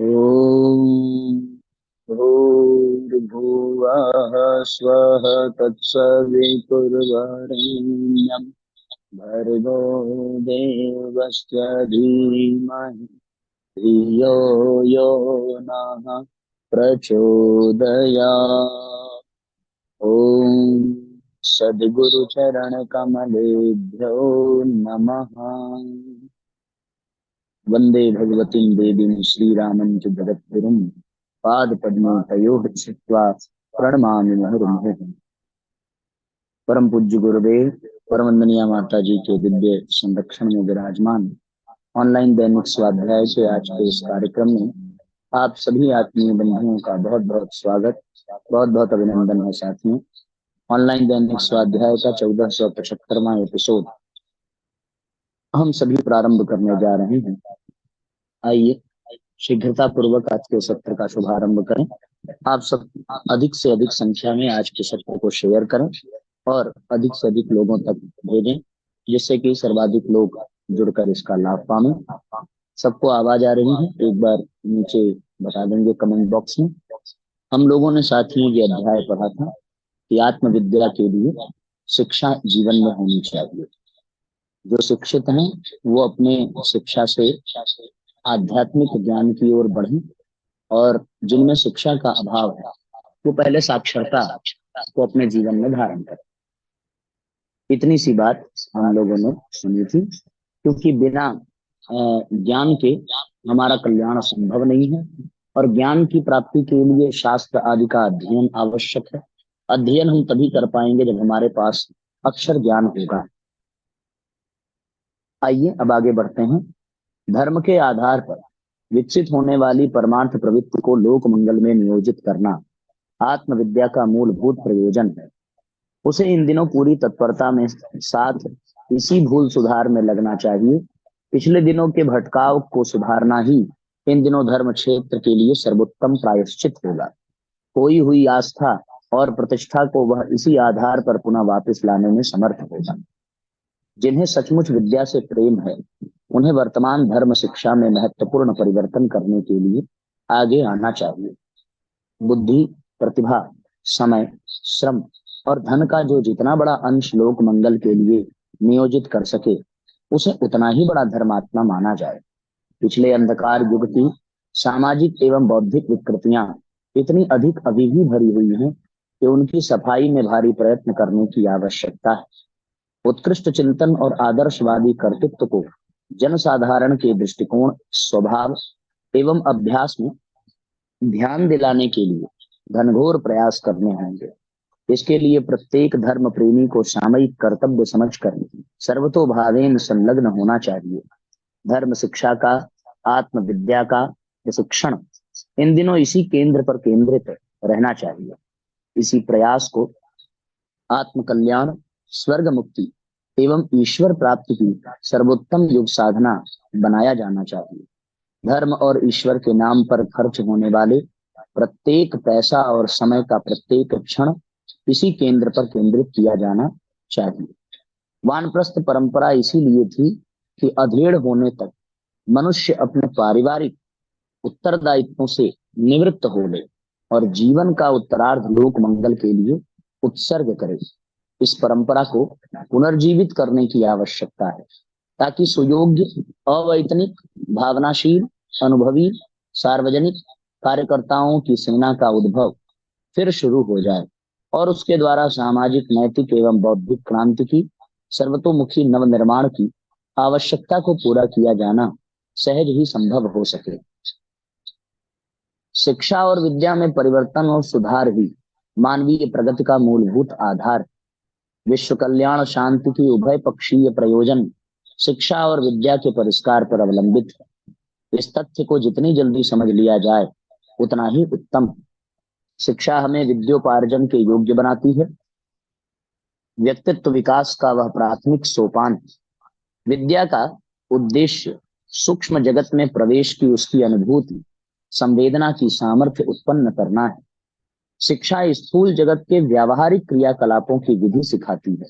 ॐ भूर्भुवः स्वः तत्सवितुर्वरेण्यं भर्गो देवस्य धीमहि धियो यो नः प्रचोदयात्। ॐ सद्गुरुचरणकमलेभ्यो नमः। वंदे भगवतीं देवीं श्रीरामं च जगद्गुरुं पादपद्मों छित्त्वा प्रणमामि मुहुर्मुहुः। परम पूज्य गुरुदेव परम वंदनीय माता जी के दिव्य संरक्षण में विराजमान ऑनलाइन दैनिक स्वाध्याय के आज के इस कार्यक्रम में आप सभी आत्मीय बंधुओं का बहुत बहुत स्वागत, बहुत बहुत अभिनंदन है। साथियों, ऑनलाइन दैनिक स्वाध्याय का 1475वां एपिसोड हम सभी प्रारंभ करने जा रहे हैं। आइए शीघ्रता पूर्वक आज के सत्र का शुभारंभ करें। आप सब अधिक से अधिक संख्या में आज के सत्र को शेयर करें और अधिक से अधिक लोगों तक भेजें, जिससे कि सर्वाधिक लोग जुड़कर इसका लाभ पाएं। सबको आवाज आ रही है? एक बार नीचे बता देंगे कमेंट बॉक्स में। हम लोगों ने साथ ही ये अध्याय पढ़ा था कि आत्मविद्या के लिए शिक्षा जीवन में होनी चाहिए। जो शिक्षित हैं वो अपने शिक्षा से आध्यात्मिक ज्ञान की ओर बढ़ें, और जिनमें शिक्षा का अभाव है वो पहले साक्षरता को अपने जीवन में धारण करें। इतनी सी बात हम लोगों ने सुनी थी, क्योंकि बिना ज्ञान के हमारा कल्याण संभव नहीं है, और ज्ञान की प्राप्ति के लिए शास्त्र आदि का अध्ययन आवश्यक है। अध्ययन हम तभी कर पाएंगे जब हमारे पास अक्षर ज्ञान होगा। आइए अब आगे बढ़ते हैं। धर्म के आधार पर विकसित होने वाली परमार्थ प्रवृत्ति को लोक मंगल में नियोजित करना आत्मविद्या का मूलभूत प्रयोजन है। उसे इन दिनों पूरी तत्परता में साथ इसी भूल सुधार में लगना चाहिए। पिछले दिनों के भटकाव को सुधारना ही इन दिनों धर्म क्षेत्र के लिए सर्वोत्तम प्रायश्चित होगा। खोई हुई आस्था और प्रतिष्ठा को वह इसी आधार पर पुनः वापस लाने में समर्थ होगा। जिन्हें सचमुच विद्या से प्रेम है, उन्हें वर्तमान धर्म शिक्षा में महत्वपूर्ण परिवर्तन करने के लिए आगे आना चाहिए। बुद्धि, प्रतिभा, समय, श्रम और धन का जो जितना बड़ा अंश लोक मंगल के लिए नियोजित कर सके, उसे उतना ही बड़ा धर्मात्मा माना जाए। पिछले अंधकार युग की सामाजिक एवं बौद्धिक विकृतियां इतनी अधिक अभी भी भरी हुई हैं कि उनकी सफाई में भारी प्रयत्न करने की आवश्यकता है। उत्कृष्ट चिंतन और आदर्शवादी कर्तृत्व को जनसाधारण के दृष्टिकोण, स्वभाव एवं अभ्यास में ध्यान दिलाने के लिए घनघोर प्रयास करने होंगे। इसके लिए प्रत्येक धर्म प्रेमी को सामयिक कर्तव्य समझकर सर्वतोभावेन संलग्न होना चाहिए। धर्म शिक्षा का, आत्मविद्या का शिक्षण इन दिनों इसी केंद्र पर केंद्रित रहना चाहिए। इसी प्रयास को आत्म कल्याण, स्वर्ग मुक्ति एवं ईश्वर प्राप्ति की सर्वोत्तम युग साधना बनाया जाना चाहिए। धर्म और ईश्वर के नाम पर खर्च होने वाले प्रत्येक पैसा और समय का प्रत्येक क्षण इसी केंद्र पर केंद्रित किया जाना चाहिए। वानप्रस्थ परंपरा इसीलिए थी कि अधेड़ होने तक मनुष्य अपने पारिवारिक उत्तरदायित्वों से निवृत्त हो ले और जीवन का उत्तरार्ध लोक मंगल के लिए उत्सर्ग करे। इस परंपरा को पुनर्जीवित करने की आवश्यकता है, ताकि सुयोग्य, अवैतनिक, भावनाशील, अनुभवी, सार्वजनिक कार्यकर्ताओं की सेना का उद्भव फिर शुरू हो जाए और उसके द्वारा सामाजिक, नैतिक एवं बौद्धिक क्रांति की सर्वतोमुखी नवनिर्माण की आवश्यकता को पूरा किया जाना सहज ही संभव हो सके। शिक्षा और विद्या में परिवर्तन और सुधार ही मानवीय प्रगति का मूलभूत आधार। विश्व कल्याण, शांति की उभय पक्षीय प्रयोजन शिक्षा और विद्या के परिष्कार पर अवलंबित है। इस तथ्य को जितनी जल्दी समझ लिया जाए उतना ही उत्तम। शिक्षा हमें विद्योपार्जन के योग्य बनाती है। व्यक्तित्व विकास का वह प्राथमिक सोपान है। विद्या का उद्देश्य सूक्ष्म जगत में प्रवेश की उसकी अनुभूति, संवेदना की सामर्थ्य उत्पन्न करना है। शिक्षा स्थूल जगत के व्यावहारिक क्रियाकलापों की विधि सिखाती है।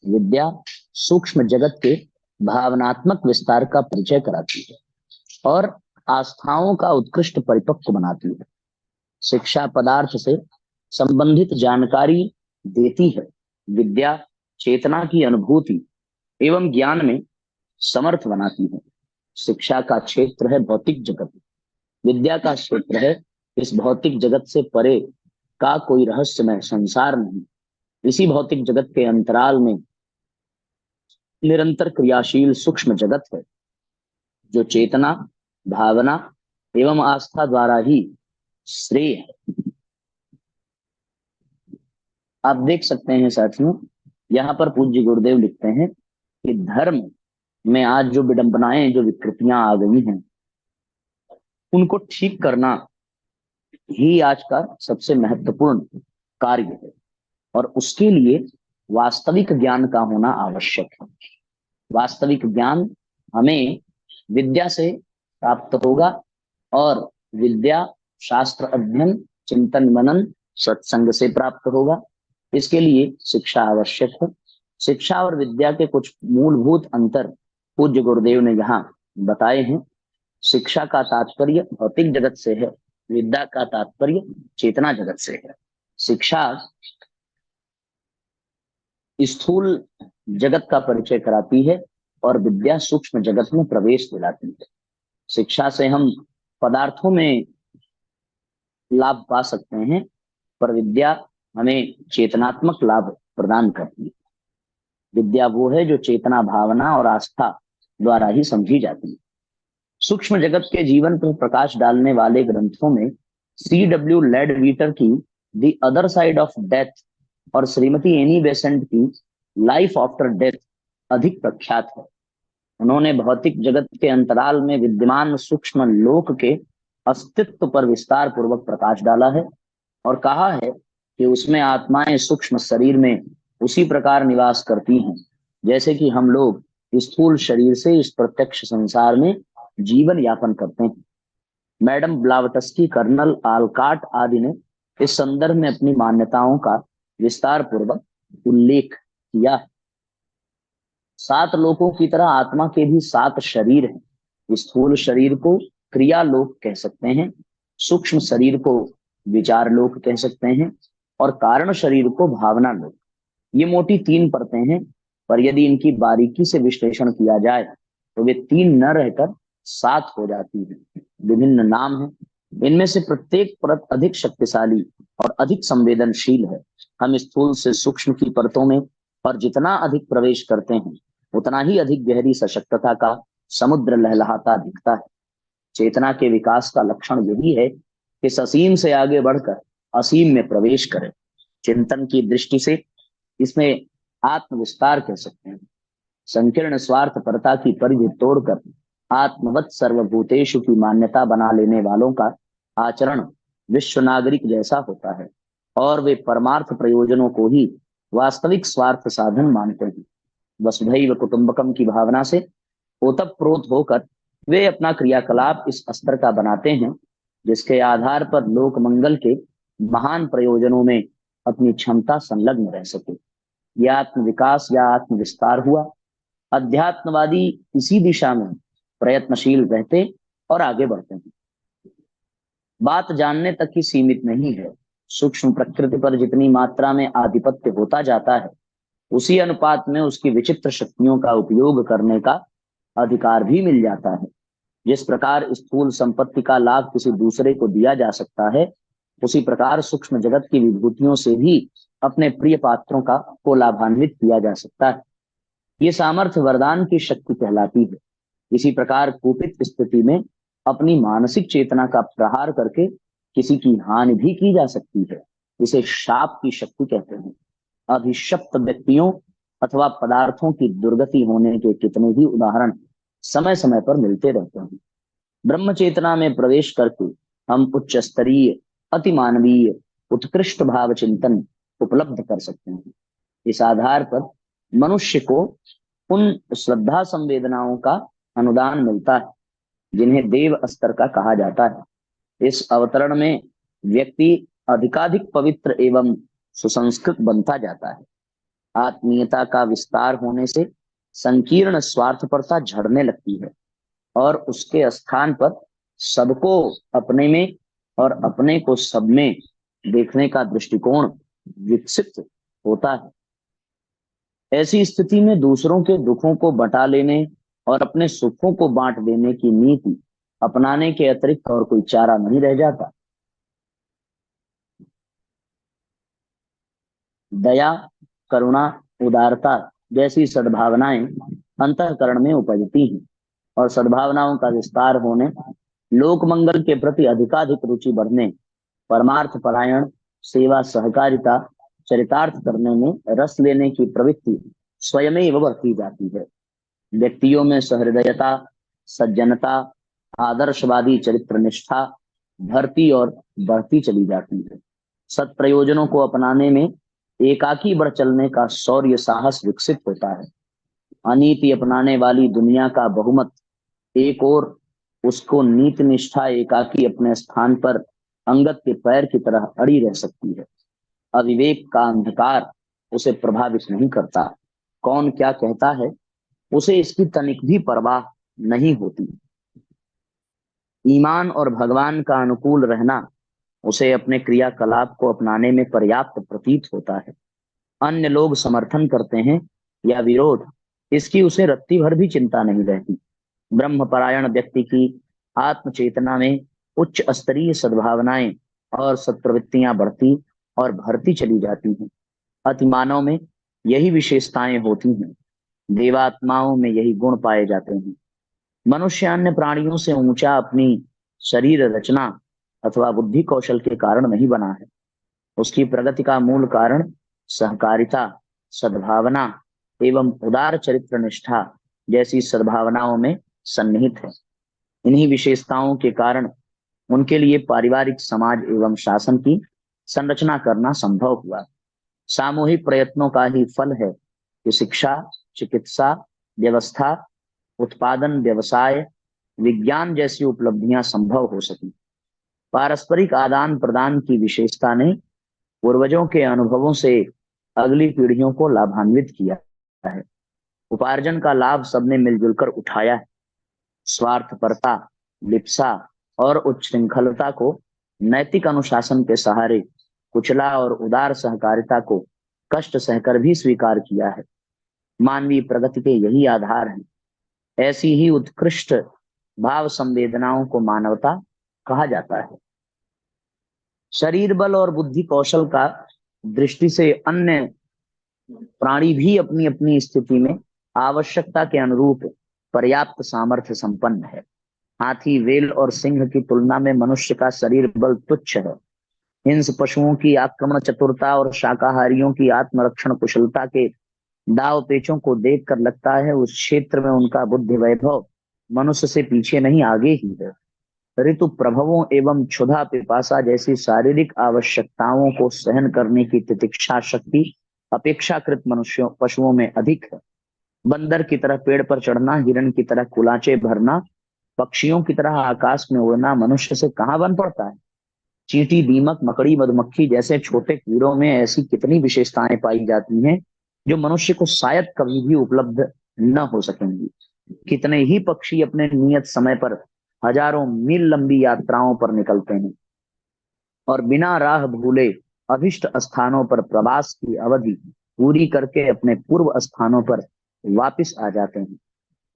विद्या सूक्ष्म जगत के भावनात्मक विस्तार का परिचय कराती है और आस्थाओं का उत्कृष्ट परिपक्व बनाती है। शिक्षा पदार्थ से संबंधित जानकारी देती है। विद्या चेतना की अनुभूति एवं ज्ञान में समर्थ बनाती है। शिक्षा का क्षेत्र है भौतिक जगत, विद्या का क्षेत्र है इस भौतिक जगत से परे का कोई रहस्यमय संसार नहीं। इसी भौतिक जगत के अंतराल में निरंतर क्रियाशील सूक्ष्म जगत है, जो चेतना, भावना एवं आस्था द्वारा ही श्रेय है। आप देख सकते हैं साथियों, यहाँ पर पूज्य गुरुदेव लिखते हैं कि धर्म में आज जो विडंबनाएं, जो विकृतियां आ गई हैं, उनको ठीक करना ही आज का सबसे महत्वपूर्ण कार्य है, और उसके लिए वास्तविक ज्ञान का होना आवश्यक है। वास्तविक ज्ञान हमें विद्या से प्राप्त होगा, और विद्या शास्त्र अध्ययन, चिंतन मनन, सत्संग से प्राप्त होगा। इसके लिए शिक्षा आवश्यक है। शिक्षा और विद्या के कुछ मूलभूत अंतर पूज्य गुरुदेव ने यहाँ बताए हैं। शिक्षा का तात्पर्य भौतिक जगत से है, विद्या का तात्पर्य चेतना जगत से है। शिक्षा स्थूल जगत का परिचय कराती है और विद्या सूक्ष्म जगत में प्रवेश दिलाती है। शिक्षा से हम पदार्थों में लाभ पा सकते हैं, पर विद्या हमें चेतनात्मक लाभ प्रदान करती है। विद्या वो है जो चेतना, भावना और आस्था द्वारा ही समझी जाती है। सूक्ष्म जगत के जीवन पर प्रकाश डालने वाले ग्रंथों में C.W. लेडवीटर की the other side of death और श्रीमती एनी बेसेंट की लाइफ आफ्टर डेथ अधिक प्रख्यात है। उन्होंने भौतिक जगत के अंतराल में विद्यमान सूक्ष्म लोक के अस्तित्व पर विस्तार पूर्वक प्रकाश डाला है और कहा है कि उसमें आत्माएं सूक्ष्म शरीर में उसी प्रकार निवास करती हैं जैसे कि हम लोग स्थूल शरीर से इस प्रत्यक्ष संसार में जीवन यापन करते हैं। मैडम ब्लावटस्की, कर्नल आलकाट आदि ने इस संदर्भ में अपनी मान्यताओं का विस्तार पूर्वक उल्लेख किया है। 7 लोकों की तरह आत्मा के भी 7 शरीर हैं। स्थूल शरीर को क्रिया लोक कह सकते हैं, सूक्ष्म शरीर को विचार लोक कह सकते हैं, और कारण शरीर को भावना लोक। ये मोटी 3 परतें हैं, पर यदि इनकी बारीकी से विश्लेषण किया जाए तो वे 3 न रहकर 7 हो जाती हैं। विभिन्न नाम हैं, इनमें से प्रत्येक परत अधिक शक्तिशाली और अधिक संवेदनशील है। हम स्थूल से सूक्ष्म की परतों में और जितना अधिक प्रवेश करते हैं, उतना ही अधिक गहरी सशक्तता का समुद्र लहलहाता दिखता है। चेतना के विकास का लक्षण यही है कि असीम से आगे बढ़कर असीम में प्रवेश करें। चिंतन की दृष्टि से इसमें आत्मविस्तार कह सकते हैं। संकीर्ण स्वार्थ परता की परिधि तोड़कर आत्मवत सर्वभूतेषु की मान्यता बना लेने वालों का आचरण विश्व नागरिक जैसा होता है, और वे परमार्थ प्रयोजनों को ही वास्तविक स्वार्थ साधन मानते हैं। वसुधैव कुटुंबकम की भावना से ओतप्रोत होकर वे अपना क्रियाकलाप इस स्तर का बनाते हैं जिसके आधार पर लोक मंगल के महान प्रयोजनों में अपनी क्षमता संलग्न रह सके। यह आत्म विकास या आत्म विस्तार हुआ। अध्यात्मवादी इसी दिशा में प्रयत्नशील रहते और आगे बढ़ते हैं। बात जानने तक ही सीमित नहीं है। सूक्ष्म प्रकृति पर जितनी मात्रा में आधिपत्य होता जाता है, उसी अनुपात में उसकी विचित्र शक्तियों का उपयोग करने का अधिकार भी मिल जाता है। जिस प्रकार स्थूल संपत्ति का लाभ किसी दूसरे को दिया जा सकता है, उसी प्रकार सूक्ष्म जगत की विभूतियों से भी अपने प्रिय पात्रों को लाभान्वित किया जा सकता है। ये सामर्थ्य वरदान की शक्ति कहलाती है। इसी प्रकार कुपित स्थिति में अपनी मानसिक चेतना का प्रहार करके किसी की हानि भी की जा सकती है। इसे शाप की शक्ति कहते हैं। अभिशप्त व्यक्तियों अथवा पदार्थों की दुर्गति होने के कितने ही उदाहरण समय समय पर मिलते रहते हैं। ब्रह्म चेतना में प्रवेश करके हम उच्च स्तरीय, अति मानवीय, उत्कृष्ट भाव चिंतन उपलब्ध कर सकते हैं। इस आधार पर मनुष्य को उन श्रद्धा संवेदनाओं का अनुदान मिलता है जिन्हें देव स्तर का कहा जाता है। इस अवतरण में व्यक्ति अधिकाधिक पवित्र एवं सुसंस्कृत बनता जाता है। आत्मीयता का विस्तार होने से संकीर्ण स्वार्थपरता झड़ने लगती है और उसके स्थान पर सबको अपने में और अपने को सब में देखने का दृष्टिकोण विकसित होता है। ऐसी स्थिति में दूसरों के दुखों को बंटा लेने और अपने सुखों को बांट देने की नीति अपनाने के अतिरिक्त और कोई चारा नहीं रह जाता। दया, करुणा, उदारता जैसी सद्भावनाएं अंतःकरण में उपजती हैं और सद्भावनाओं का विस्तार होने, लोक मंगल के प्रति अधिकाधिक रुचि बढ़ने, परमार्थ परायण, सेवा, सहकारिता, चरितार्थ करने में रस लेने की प्रवृत्ति स्वयं ही बढ़ती जाती है। व्यक्तियों में सहृदयता, सज्जनता, आदर्शवादी चरित्र निष्ठा भरती और बढ़ती चली जाती है। सत प्रयोजनों को अपनाने में एकाकी बढ़ चलने का शौर्य साहस विकसित होता है। अनीति अपनाने वाली दुनिया का बहुमत एक और उसको नीति निष्ठा एकाकी अपने स्थान पर अंगत के पैर की तरह अड़ी रह सकती है। अविवेक का अंधकार उसे प्रभावित नहीं करता। कौन क्या कहता है उसे इसकी तनिक भी परवाह नहीं होती। ईमान और भगवान का अनुकूल रहना उसे अपने क्रियाकलाप को अपनाने में पर्याप्त प्रतीत होता है। अन्य लोग समर्थन करते हैं या विरोध, इसकी उसे रत्ती भर भी चिंता नहीं रहती। ब्रह्मपरायण व्यक्ति की आत्मचेतना में उच्च स्तरीय सद्भावनाएं और सत्प्रवृत्तियां बढ़ती और भरती चली जाती हैं। अतिमानव में यही विशेषताएं होती हैं। देवात्माओं में यही गुण पाए जाते हैं। मनुष्य अन्य प्राणियों से ऊंचा अपनी शरीर रचना अथवा बुद्धि कौशल के कारण नहीं बना है। उसकी प्रगति का मूल कारण सहकारिता, सद्भावना एवं उदार चरित्र निष्ठा जैसी सद्भावनाओं में सन्निहित है। इन्हीं विशेषताओं के कारण उनके लिए पारिवारिक, समाज एवं शासन की संरचना करना संभव हुआ। सामूहिक प्रयत्नों का ही फल है कि शिक्षा, चिकित्सा, व्यवस्था, उत्पादन, व्यवसाय, विज्ञान जैसी उपलब्धियां संभव हो सकी। पारस्परिक आदान प्रदान की विशेषता ने पूर्वजों के अनुभवों से अगली पीढ़ियों को लाभान्वित किया है। उपार्जन का लाभ सबने मिलजुल कर उठाया है। स्वार्थपरता, लिप्सा और उच्छृंखलता को नैतिक अनुशासन के सहारे कुचला और उदार सहकारिता को कष्ट सहकर भी स्वीकार किया है। मानवीय प्रगति के यही आधार हैं। ऐसी ही उत्कृष्ट भाव संवेदनाओं को मानवता कहा जाता है। शरीर बल और बुद्धि कौशल का दृष्टि से अन्य प्राणी भी अपनी अपनी स्थिति में आवश्यकता के अनुरूप पर्याप्त सामर्थ्य संपन्न है। हाथी, वेल और सिंह की तुलना में मनुष्य का शरीर बल तुच्छ है। हिंस पशुओं की आक्रमण चतुरता और शाकाहारियों की आत्मरक्षण कुशलता के दाव पेचों को देखकर लगता है उस क्षेत्र में उनका बुद्धि वैभव मनुष्य से पीछे नहीं, आगे ही है। ऋतु प्रभावों एवं क्षुधा, पिपासा जैसी शारीरिक आवश्यकताओं को सहन करने की तितिक्षा शक्ति अपेक्षाकृत मनुष्यों पशुओं में अधिक है। बंदर की तरह पेड़ पर चढ़ना, हिरण की तरह कुलाचे भरना, पक्षियों की तरह आकाश में उड़ना मनुष्य से कहाँ बन पड़ता है। चींटी, दीमक, मकड़ी, मधुमक्खी जैसे छोटे कीड़ों में ऐसी कितनी विशेषताएं पाई जाती हैं जो मनुष्य को शायद कभी भी उपलब्ध न हो सकेंगी। कितने ही पक्षी अपने नियत समय पर हजारों मील लंबी यात्राओं पर निकलते हैं और बिना राह भूले अभिष्ट स्थानों पर प्रवास की अवधि पूरी करके अपने पूर्व स्थानों पर वापस आ जाते हैं।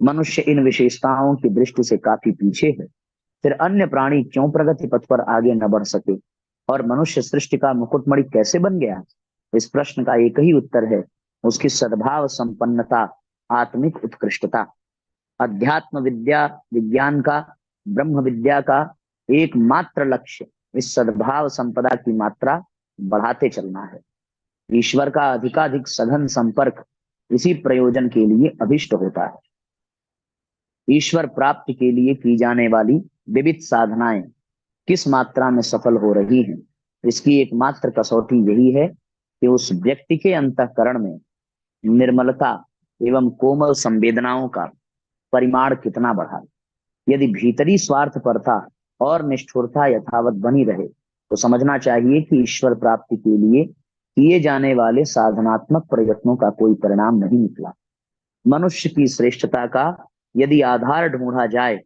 मनुष्य इन विशेषताओं की दृष्टि से काफी पीछे है। फिर अन्य प्राणी क्यों प्रगति पथ पर आगे न बढ़ सके और मनुष्य सृष्टि का मुकुटमणि कैसे बन गया? इस प्रश्न का एक ही उत्तर है, उसकी सद्भाव संपन्नता, आत्मिक उत्कृष्टता। अध्यात्म विद्या, विज्ञान का, ब्रह्म विद्या का एकमात्र लक्ष्य इस सद्भाव संपदा की मात्रा बढ़ाते चलना है। ईश्वर का अधिकाधिक सघन संपर्क इसी प्रयोजन के लिए अभिष्ट होता है। ईश्वर प्राप्ति के लिए की जाने वाली विविध साधनाएं किस मात्रा में सफल हो रही हैं, इसकी एकमात्र कसौटी यही है कि उस व्यक्ति के अंतःकरण में निर्मलता एवं कोमल संवेदनाओं का परिमाण कितना बढ़ा। यदि भीतरी स्वार्थपरता और निष्ठुरता यथावत बनी रहे तो समझना चाहिए कि ईश्वर प्राप्ति के लिए किए जाने वाले साधनात्मक प्रयत्नों का कोई परिणाम नहीं निकला। मनुष्य की श्रेष्ठता का यदि आधार ढूंढा जाए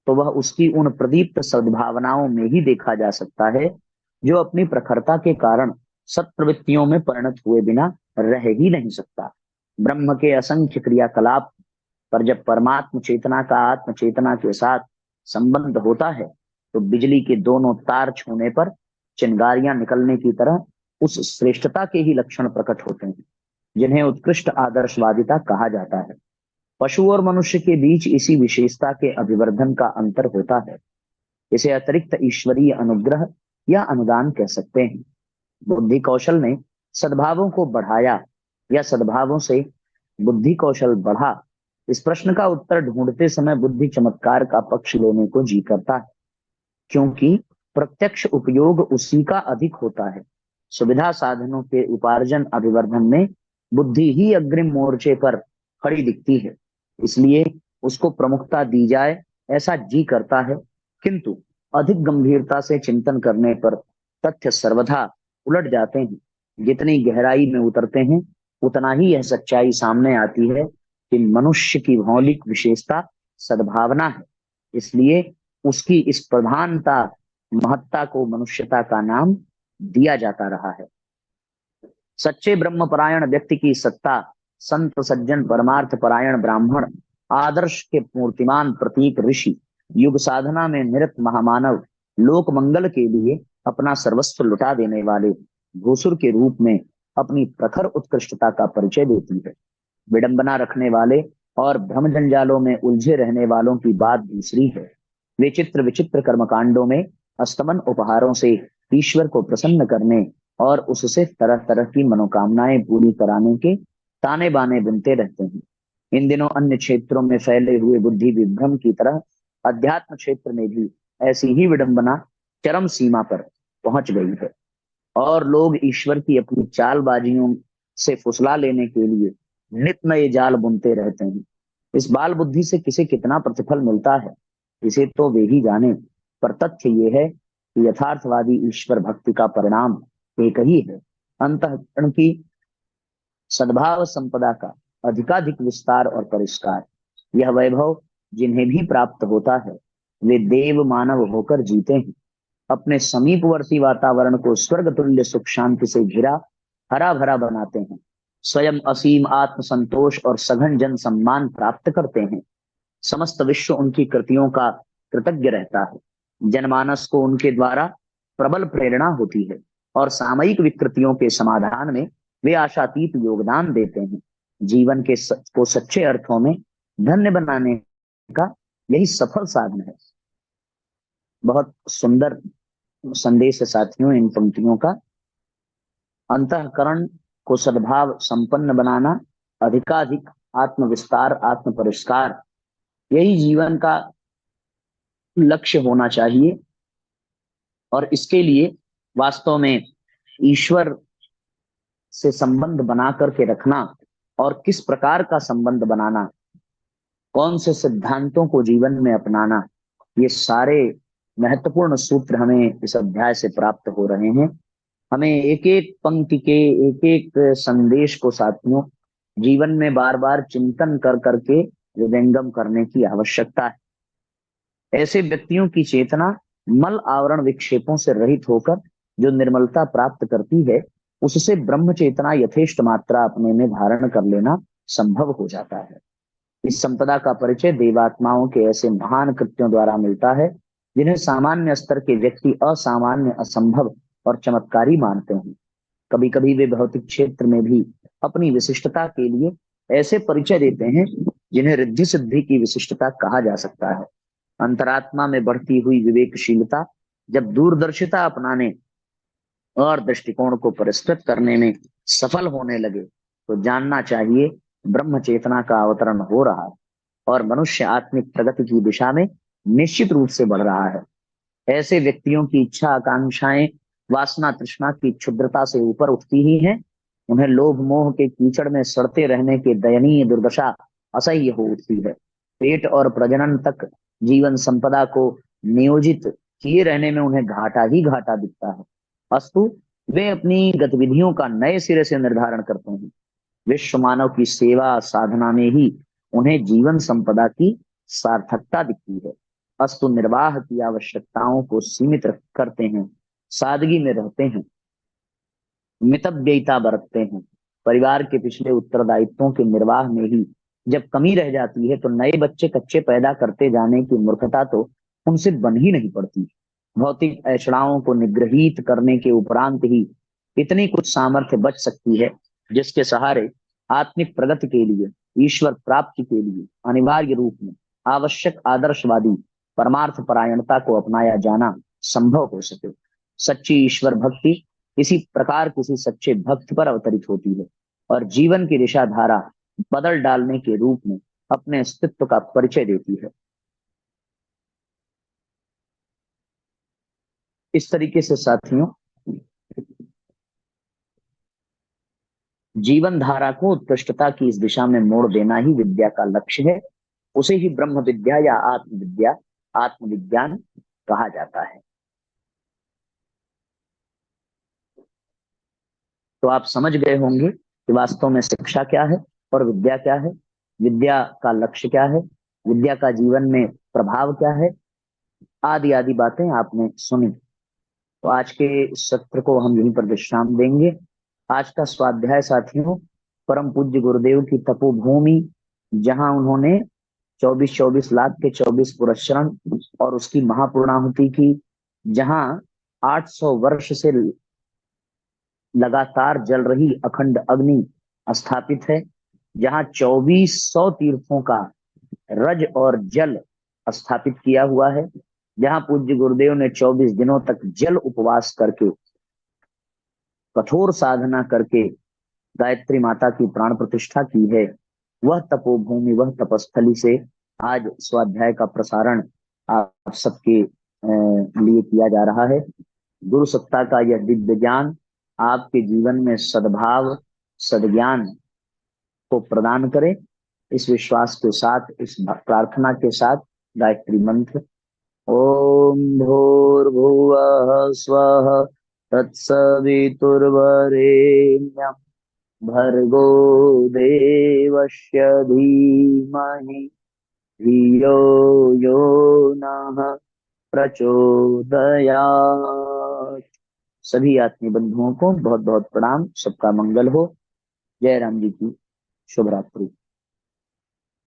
तो वह उसकी उन प्रदीप्त सद्भावनाओं में ही देखा जा सकता है जो अपनी प्रखरता के कारण सत्प्रवृत्तियों में परिणत हुए बिना रह ही नहीं सकता। ब्रह्म के असंख्य क्रियाकलाप पर जब परमात्म चेतना का आत्म चेतना के साथ संबंध होता है, तो बिजली के दोनों तार छूने पर चिंगारियां निकलने की तरह उस श्रेष्ठता के ही लक्षण प्रकट होते हैं जिन्हें उत्कृष्ट आदर्शवादिता कहा जाता है। पशु और मनुष्य के बीच इसी विशेषता के अभिवर्धन का अंतर होता है। इसे अतिरिक्त ईश्वरीय अनुग्रह या अनुदान कह सकते हैं। बुद्धि कौशल ने सद्भावों को बढ़ाया या सद्भावों से बुद्धि कौशल बढ़ा, इस प्रश्न का उत्तर ढूंढते समय बुद्धि चमत्कार का पक्ष लेने को जी करता है, क्योंकि प्रत्यक्ष उपयोग उसी का अधिक होता है। सुविधा साधनों के उपार्जन अभिवर्धन में बुद्धि ही अग्रिम मोर्चे पर खड़ी दिखती है, इसलिए उसको प्रमुखता दी जाए ऐसा जी करता है। किंतु अधिक गंभीरता से चिंतन करने पर तथ्य सर्वथा उलट जाते हैं। जितनी गहराई में उतरते हैं उतना ही यह सच्चाई सामने आती है कि मनुष्य की मौलिक विशेषता सद्भावना है, इसलिए उसकी इस प्रधानता महत्ता को मनुष्यता का नाम दिया जाता रहा है। सच्चे ब्रह्मपरायण व्यक्ति की सत्ता संत सज्जन परमार्थ परायण ब्राह्मण आदर्श के मूर्तिमान प्रतीक ऋषि युग साधना में निरत महामानव लोक मंगल के लिए अपना सर्वस्व लुटा देने वाले भूसुर के रूप में अपनी प्रखर उत्कृष्टता का परिचय देती है। विडंबना रखने वाले और भ्रम जंजालों में उलझे रहने वालों की बात दूसरी है। वे चित्र विचित्र कर्मकांडों में अस्तमन उपहारों से ईश्वर को प्रसन्न करने और उससे तरह तरह की मनोकामनाएं पूरी कराने के ताने बाने बुनते रहते हैं। इन दिनों अन्य क्षेत्रों में फैले हुए बुद्धि विभ्रम की तरह अध्यात्म क्षेत्र में भी ऐसी ही विडंबना चरम सीमा पर पहुंच गई है और लोग ईश्वर की अपनी चालबाजियों से फुसला लेने के लिए नित नए जाल बुनते रहते हैं। इस बाल बुद्धि से किसे कितना प्रतिफल मिलता है इसे तो वे ही जाने, पर तथ्य ये है कि यथार्थवादी ईश्वर भक्ति का परिणाम एक ही है। अंतःकरण की सद्भाव संपदा का अधिकाधिक विस्तार और परिष्कार। यह वैभव जिन्हें भी प्राप्त होता है वे देव मानव होकर जीते हैं, अपने समीपवर्ती वातावरण को स्वर्ग तुल्य सुख शांति से घिरा हरा भरा बनाते हैं, स्वयं असीम आत्म संतोष और सघन जन सम्मान प्राप्त करते हैं। समस्त विश्व उनकी कृतियों का कृतज्ञ रहता है। जनमानस को उनके द्वारा प्रबल प्रेरणा होती है और सामयिक विकृतियों के समाधान में वे आशातीत योगदान देते हैं। जीवन के को सच्चे अर्थों में धन्य बनाने का यही सफल साधन है। बहुत सुंदर संदेश है साथियों इन पंक्तियों का। अंतःकरण को सद्भाव संपन्न बनाना, अधिकाधिक आत्म विस्तार आत्म परिष्कार, यही जीवन का लक्ष्य होना चाहिए। और इसके लिए वास्तव में ईश्वर से संबंध बना करके रखना और किस प्रकार का संबंध बनाना, कौन से सिद्धांतों को जीवन में अपनाना, ये सारे महत्वपूर्ण सूत्र हमें इस अध्याय से प्राप्त हो रहे हैं। हमें एक एक पंक्ति के एक एक संदेश को साथियों जीवन में बार बार चिंतन कर करके हृदयंगम करने की आवश्यकता है। ऐसे व्यक्तियों की चेतना मल आवरण विक्षेपों से रहित होकर जो निर्मलता प्राप्त करती है, उससे ब्रह्म चेतना यथेष्ट मात्रा अपने में धारण कर लेना संभव हो जाता है। इस संपदा का परिचय देवात्माओं के ऐसे महान कृत्यों द्वारा मिलता है जिन्हें सामान्य स्तर के व्यक्ति असामान्य, असंभव और चमत्कारी मानते हैं। कभी कभी वे भौतिक क्षेत्र में भी अपनी विशिष्टता के लिए ऐसे परिचय देते हैं जिन्हें रिद्धि सिद्धि की विशिष्टता कहा जा सकता है। अंतरात्मा में बढ़ती हुई विवेकशीलता जब दूरदर्शिता अपनाने और दृष्टिकोण को परिष्कृत करने में सफल होने लगे तो जानना चाहिए ब्रह्म चेतना का अवतरण हो रहा है और मनुष्य आत्मिक प्रगति की दिशा में निश्चित रूप से बढ़ रहा है। ऐसे व्यक्तियों की इच्छा आकांक्षाएं वासना तृष्णा की क्षुद्रता से ऊपर उठती ही हैं। उन्हें लोभ मोह के कीचड़ में सड़ते रहने की दयनीय दुर्दशा असह्य हो उठती है। पेट और प्रजनन तक जीवन संपदा को नियोजित किए रहने में उन्हें घाटा ही घाटा दिखता है। अस्तु वे अपनी गतिविधियों का नए सिरे से निर्धारण करते हैं। विश्व मानव की सेवा साधना में ही उन्हें जीवन संपदा की सार्थकता दिखती है। अस्तु निर्वाह की आवश्यकताओं को सीमित करते हैं, सादगी में रहते हैं, मितव्ययिता बरतते हैं। परिवार के पिछले उत्तरदायित्वों के निर्वाह में ही जब कमी रह जाती है तो नए बच्चे कच्चे पैदा करते जाने की मूर्खता तो उनसे बन ही नहीं पड़ती। भौतिक ऐषणाओं को निग्रहित करने के उपरांत ही इतनी कुछ सामर्थ्य बच सकती है जिसके सहारे आत्मिक प्रगति के लिए, ईश्वर प्राप्ति के लिए अनिवार्य रूप में आवश्यक आदर्शवादी परमार्थ परायणता को अपनाया जाना संभव हो सके। सच्ची ईश्वर भक्ति इसी प्रकार किसी सच्चे भक्त पर अवतरित होती है और जीवन की दिशा धारा बदल डालने के रूप में अपने अस्तित्व का परिचय देती है। इस तरीके से साथियों, जीवन धारा को उत्कृष्टता की इस दिशा में मोड़ देना ही विद्या का लक्ष्य है। उसे ही ब्रह्म विद्या या आत्मविद्या, आत्मविज्ञान कहा जाता है। तो आप समझ गए होंगे कि वास्तव में शिक्षा क्या है और विद्या क्या है, विद्या का लक्ष्य क्या है, विद्या का जीवन में प्रभाव क्या है, आदि आदि बातें आपने सुनी। तो आज के इस सत्र को हम यहीं पर विश्राम देंगे। आज का स्वाध्याय साथियों, परम पूज्य गुरुदेव की तपोभूमि, जहां उन्होंने 24-24 लाख के 24 पुरस्चरण और उसकी महापूर्णाहुति की, जहां 800 वर्ष से लगातार जल रही अखंड अग्नि स्थापित है, जहां 2400 तीर्थों का रज और जल स्थापित किया हुआ है, जहां पूज्य गुरुदेव ने 24 दिनों तक जल उपवास करके, कठोर साधना करके गायत्री माता की प्राण प्रतिष्ठा की है, वह तपोभूमि, वह तपस्थली से आज स्वाध्याय का प्रसारण आप सबके लिए किया जा रहा है। गुरु सत्ता का यह दिव्य ज्ञान आपके जीवन में सद्भाव, सद्ज्ञान को प्रदान करे। इस विश्वास के साथ, इस प्रार्थना के साथ गायत्री मंत्र ओम भूर्भुवः स्वः तत्सवितुर्वरेण्यं भर्गो देवस्य धीमहि धियो यो नः प्रचोदयात्। सभी आत्मीय बंधुओं को बहुत बहुत प्रणाम। सबका मंगल हो। जय राम जी की शुभ रात्रि।